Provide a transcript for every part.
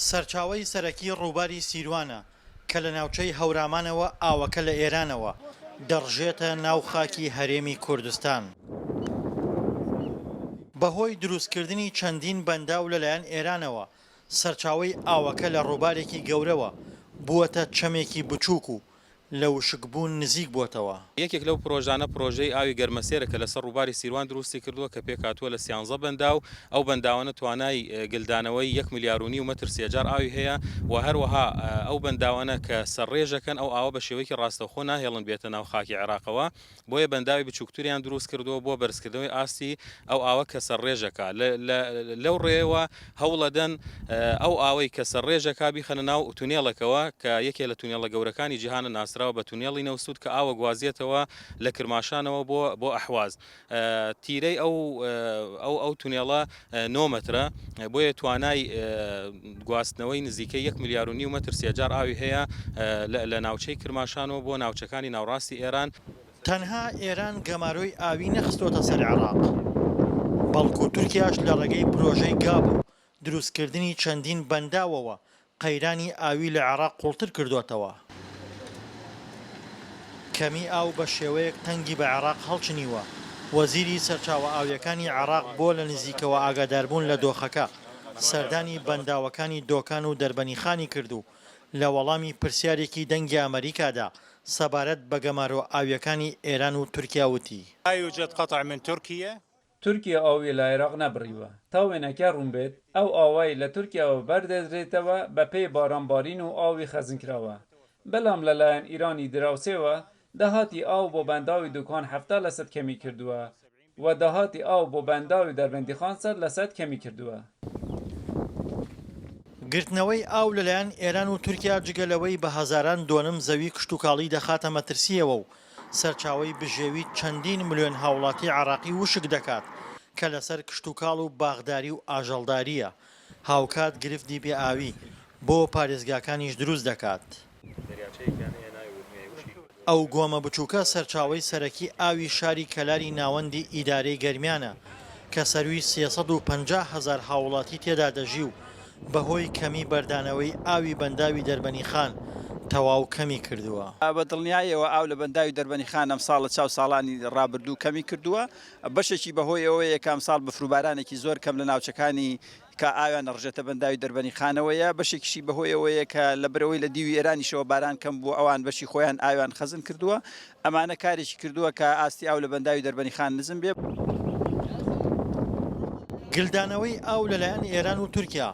سەرچاوەی سەرەکی ڕووباری سیروانە کە لە ناوچەی هەورامانەوە ئاوەکە لە ئێرانەوە دەڕژێتە ناو خاکی هەرێمی کوردستان. بەهۆی دروستکردنی چەندین بەنداو لەلایەن ئێرانەوە سەرچاوەی ئاوەکە لە ڕووبارێکی گەورەوە بووەتە چەمێکی بچووک و لە وشکبوون نزیک بووتەوە. یەکێک لەو پرۆژانە پرۆژەی ئاوی گەرمەسێرە کە لەسەر ڕووباری سیروان دروستی کردووە کە پێکهاتووە لە 13 بەنداو. ئەو بەنداوانە توانای گلدانەوەی 1 ملیار و مەتر سێجار ئاوی هەیە و هەروەها ئەو بەنداوانە کە سەرڕێژەکەن ئەو ئاوە بە شێوەیەکی ڕاستەوخۆ ناهێڵن بێتە ناو خاکی عێراقەوە، بۆیە بەنداوی بچووکتریان دروست کردووە بۆ بەرزکردنەوەی ئاستی ئەو ئاوە کە سەرڕێژەکە. لەو ڕێەوە هەوڵەدەن ئەو ئاوەی کە سەرڕێژەکە بیخەنە ناو تونێڵەکەوە کە یەکێ لە تونێڵە گەورەکانی جیهانە ناسراوە بە تونێڵی نەوسود کە ئاوە گوازیێتەوە لە کرماشانەوە بۆ ئەحواز. تیرەی ئەو تونێڵە 9 مەترە، بۆیە توانای گواستنەوەی نزیکەی 1 ملیار و مەتر سێجار ئاوی هەیە لە ناوچەی کرماشانەوە بۆ ناوچەکانی ناوڕاستی ئێران. تەنها ئێران گەماروی ئاوی نەخستۆتە سەر عێراق، بەڵکو تورکیاش لە ڕێگەی پرۆژەی گاب و دروستکردنی چەندین بەنداوەوە قەیرانی ئاوی لە عێراق قوڵتر کردوێتەوە. کەمی ئاو بە شێوەیەک تەنگی بە عێراق هەڵچنیوە. وەزیری سەرچاوە ئاویەکانی عێراق بۆ لە نزیکەوە ئاگاداربوون لە دۆخەکە سەردانی بەنداوەکانی دۆکان و دەربەنیخانی کرد و لە وەڵامی پرسیارێکی دەنگی ئەمریکادا سەبارەت بە گەمارۆ ئاویەکانی ئێران و تورکیا وتی: يوجد قطع من تورکیا ئاوی لە عێراق نەبڕیوە تا وێنەکە ڕوون بێت ئەو ئاوای لە تورکیاوە بەردەدرێتەوە بە پێی بارانبارین و ئاوی خەزنکراوە. بەڵام لەلایەن ئیرانی دراوسێوە داهاتی ئاو بۆ بەنداوی دوکان 70% کەمی کردووە و داهاتی ئاو بۆ بەنداوی دەربەندیخان 100% کەمی کردووە. گرتنەوەی ئاو لەلایەن ئێران و تورکیا جگەلەوەی بە هەزاران دۆنم زەوی کشتتوکاڵی دەخاتە مەترسیەوە و سەرچاوەی بژێوی چەندین ملیۆن هاوڵاتی عێراقی وشک دەکات کە لەسەر کشتتوکاڵ و باغداری و ئاژەڵداریە. هاوکات گرفتی بێ ئاوی بۆ پارێزگاکانیش دروست دەکات. ئەو گۆمە بچووکە سەرچاوەی سەرەکی ئاوی شاری کەلاری ناوەندی ئیدارەی گەرمیانە کە سەروی 350,000 هاوڵاتی تێدا دەژی و بەهۆی کەمی بەردانەوەی ئاوی بەنداوی دەربەنیخان تەواو کەمی کردووە. بە دڵنیایەوە ئاو لە بەنداوی دەربەنیخان ئەم ساڵ لە چاو ساڵانی ڕابردوو کەمی کردووە، بەشێکی بەهۆی ئەوەیە یەکام ساڵ بەفروبارانێکی زۆر کەم لە ناوچەکانی کە ئاویان ڕژێتە بەنداوی دەربەنیخانەوەیە، بەشێکیشی بەهۆی ئەوەیە کە لە بەرەوەی لە دیوی ئێرانیشەوە باران کەم بوو ئەوان بەشی خۆیان ئاویان خەزن کردووە. ئەمانە کارێکی کردووە کە ئاستی ئاو لە بەنداوی دەربەنیخان نزم بێ. گلدانەوەی ئاو لەلایەن ئێران و تورکیا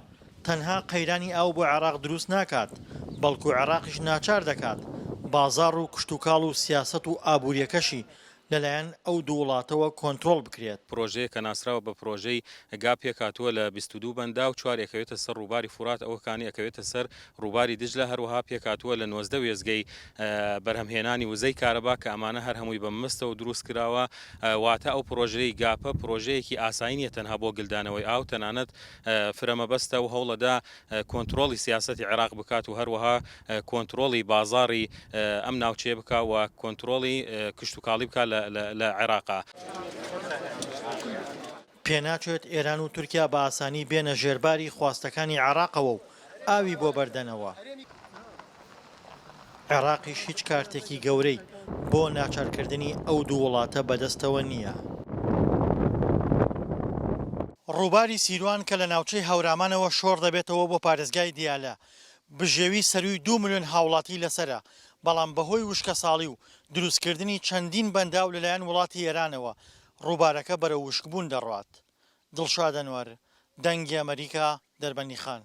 تەنها قەیرانی ئاو بۆ عێراق دروست ناکات، بەڵکو عێراقیش ناچار دەکات بازاڕ و کشتتوکاڵ و سیاسەت و ئابوووریەکەشی لەلایەن ئەو دوو وڵاتەوە کۆنتترۆل بکرێت. پرۆژەیە کە ناسراوە بە پرۆژەی گا پێکهاتووە لە 22 بەندا و 4 ئەکەوێتە سەر ڕووباری فورات، ئەوەکانی ئەکەوێتە سەر ڕووباری دجلە، هەروەها پێکهاتووە لە 90 وێزگەی بەرهەمهێنانی وزەی کارەبا کە ئەمانە هەر هەمووی بە مستەوە دروست کراوە. واتە ئەو پرۆژەی گاپە پرۆژەیەکی ئاسایی نیە تەنها بۆ گلدانەوەی ئاو، تەنانەت فرەمەبەستە و هەوڵەدا کۆنتترۆلی سیاسەتی عێراق بکات و هەروەها کۆنتترۆلی بازاڕی ئەم ناوچەیە بکە و کۆنتترۆلی کشتتوکاڵی بکات لە عێراقا. پێناچێت ئێران و تورکیا بە ئاسانی بێنە ژێرباری خواستەکانی عێراقەوە و ئاوی بۆ بەردەنەوە. عێراقیش هیچ کارتێکی گەورەی بۆ ناچارکردنی ئەو دوو وڵاتە بەدەستەوە نییە. ڕووباری سیروان کە لە ناوچەی هەورامانەوە شۆڕ دەبێتەوە بۆ پارێزگای دیالە، بژێوی سەروی 2 ملیۆن هاوڵاتی لەسرە، بەڵام بەهۆی وشکە ساڵی و دروستکردنی چەندین بەنداو لەلایەن وڵاتی ئێرانەوە ڕووبارەکە بەرە وشکبوون دەڕوات. دڵشاد ئەنوەر، دەنگی ئەمریکا، دەربەنیخان.